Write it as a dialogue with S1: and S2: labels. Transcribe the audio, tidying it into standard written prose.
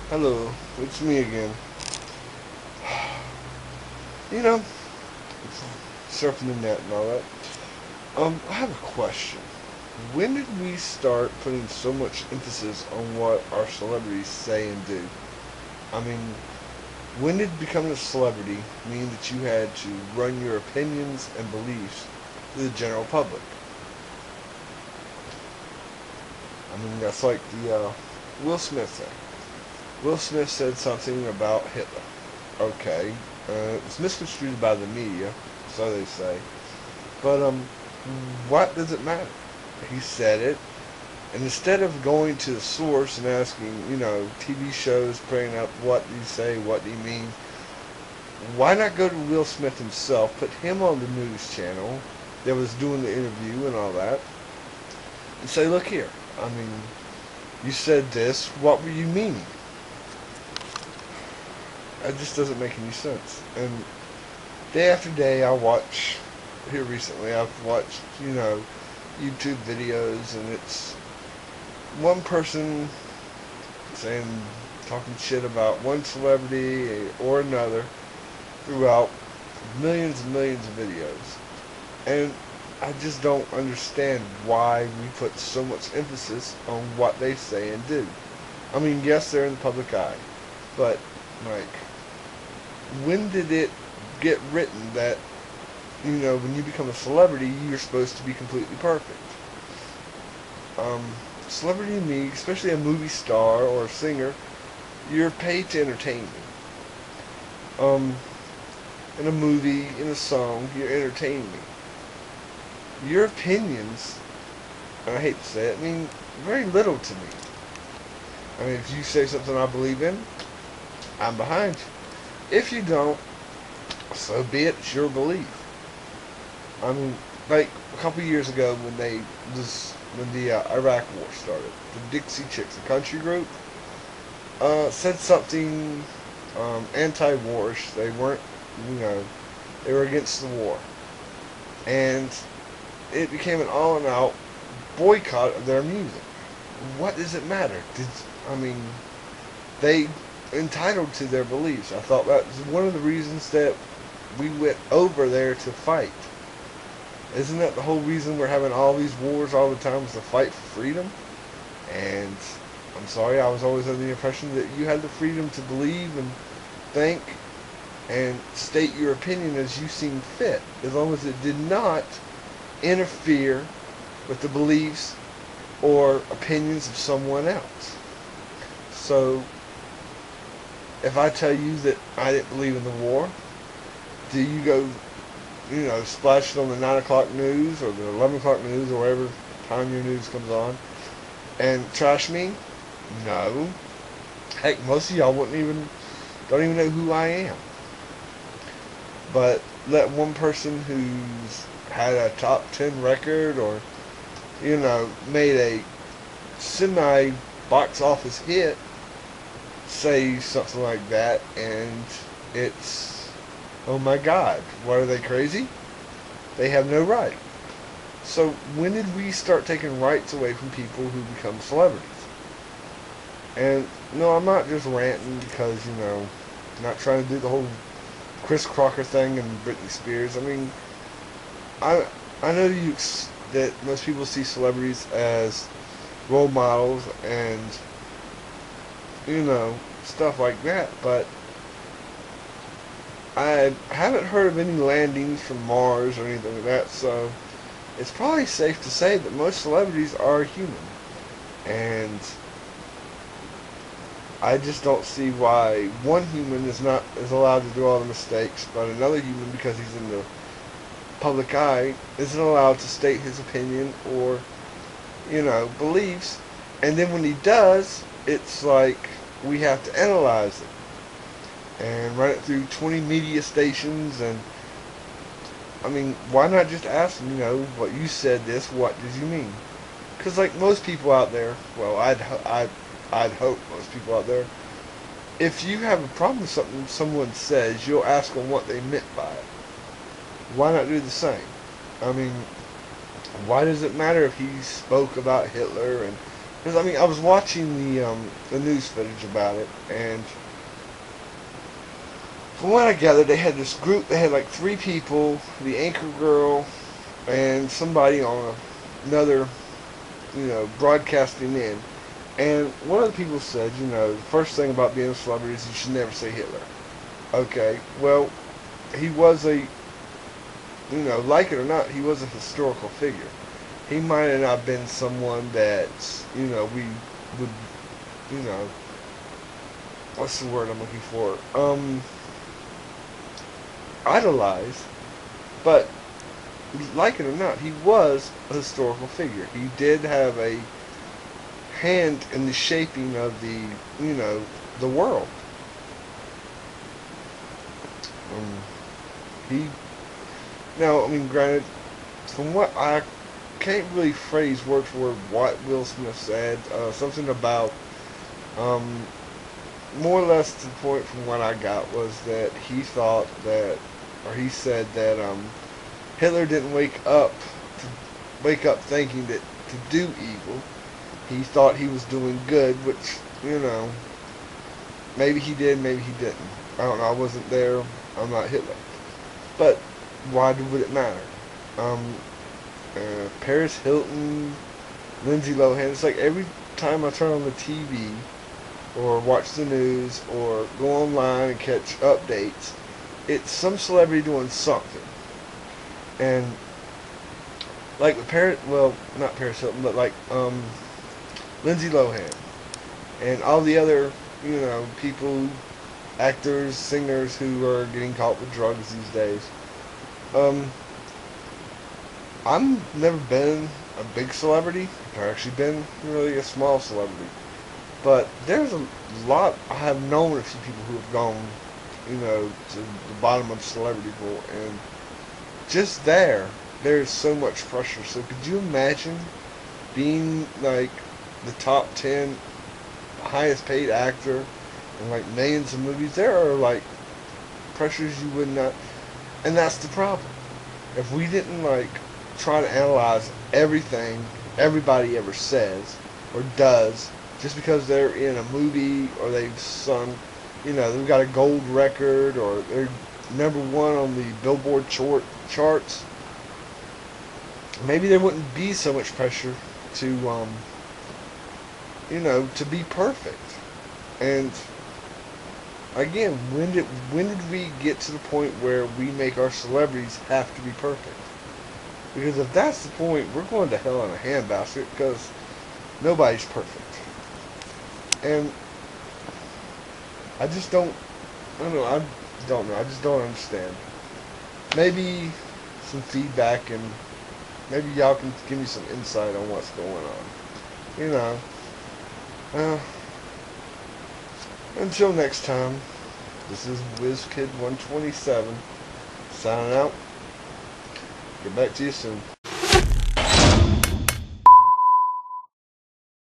S1: Hello, it's me again. You know, surfing the net and all that. I have a question. When did we start putting so much emphasis on what our celebrities say and do? I mean, when did becoming a celebrity mean that you had to run your opinions and beliefs to the general public? I mean, that's like the Will Smith thing. Will Smith said something about Hitler. Okay, it was misconstrued by the media, so they say. But what does it matter? He said it, and instead of going to the source and asking, TV shows, putting up what do you say, what do you mean, why not go to Will Smith himself, put him on the news channel that was doing the interview and all that, and say, look here, I mean, you said this, what were you meaning? It just doesn't make any sense. And day after day, I watch, here recently, I've watched, YouTube videos, and it's one person saying, talking shit about one celebrity or another throughout millions and millions of videos. And I just don't understand why we put so much emphasis on what they say and do. I mean, yes, they're in the public eye, but, like, when did it get written that, when you become a celebrity, you're supposed to be completely perfect? Um, Celebrity to me, especially a movie star or a singer, you're paid to entertain me. Um, in a movie, in a song, you're entertaining me. Your opinions, and I hate to say it, mean very little to me. I mean, if you say something I believe in, I'm behind you. If you don't, so be it. It's your belief. I mean, like a couple years ago when the Iraq War started, the Dixie Chicks, a country group, said something anti-warish. They weren't, you know, they were against the war, and it became an all-out boycott of their music. What does it matter? I mean, they entitled to their beliefs. I thought that was one of the reasons that we went over there to fight. Isn't that the whole reason we're having all these wars all the time is to fight for freedom? And I'm sorry, I was always under the impression that you had the freedom to believe and think and state your opinion as you seem fit, as long as it did not interfere with the beliefs or opinions of someone else. So, if I tell you that I didn't believe in the war, do you go, splash it on the 9 o'clock news or the 11 o'clock news or whatever time your news comes on and trash me? No. Heck, most of y'all don't even know who I am. But let one person who's had a top 10 record or, made a semi box office hit say something like that, and it's, oh my God, what are they, crazy? They have no right. So when did we start taking rights away from people who become celebrities? And no, I'm not just ranting because, not trying to do the whole Chris Crocker thing and Britney Spears. I mean, I know that most people see celebrities as role models and, stuff like that, but I haven't heard of any landings from Mars or anything like that, so it's probably safe to say that most celebrities are human. And I just don't see why one human is allowed to do all the mistakes, but another human, because he's in the public eye, isn't allowed to state his opinion or, beliefs. And then when he does, it's like we have to analyze it and run it through 20 media stations. And I mean, why not just ask them, what you said this, what did you mean? Because like most people out there, well, I'd hope most people out there, if you have a problem with something someone says, you'll ask them what they meant by it. Why not do the same? I mean, why does it matter if he spoke about Hitler and Because I mean, I was watching the news footage about it, and from what I gathered, they had this group. They had like three people: the anchor girl, and somebody on another, broadcasting in. And one of the people said, the first thing about being a celebrity is you should never say Hitler. Okay, well, he was like it or not, he was a historical figure. He might have not been someone that, we would, you know, what's the word I'm looking for? Idolize. But, like it or not, he was a historical figure. He did have a hand in the shaping of the world. Um, he, now, I mean, granted, from what I can't really phrase word for word what Will Smith said, something about, um, more or less to the point from what I got was that he thought that, or he said that, Hitler didn't wake up thinking that to do evil. He thought he was doing good, which, maybe he did, maybe he didn't. I don't know. I wasn't there. I'm not Hitler. But why would it matter? Um, Paris Hilton, Lindsay Lohan. It's like every time I turn on the TV or watch the news or go online and catch updates, it's some celebrity doing something. And like with not Paris Hilton, but like Lindsay Lohan and all the other, people, actors, singers who are getting caught with drugs these days. Um, I've never been a big celebrity. I've actually been really a small celebrity. But there's a lot, I have known a few people who have gone, to the bottom of the celebrity pool. And just there's so much pressure. So could you imagine being like the top 10 highest paid actor in like millions of movies? There are like pressures you would not, and that's the problem. If we didn't like try to analyze everything everybody ever says or does just because they're in a movie or they've sung, they've got a gold record or they're number one on the Billboard charts, maybe there wouldn't be so much pressure to, to be perfect. And again, when did we get to the point where we make our celebrities have to be perfect? Because if that's the point, we're going to hell in a handbasket because nobody's perfect. And I just don't, I don't know, I don't know, I just don't understand. Maybe some feedback and maybe y'all can give me some insight on what's going on. You know, uh, until next time, this is WizKid127 signing out. Get back to you soon.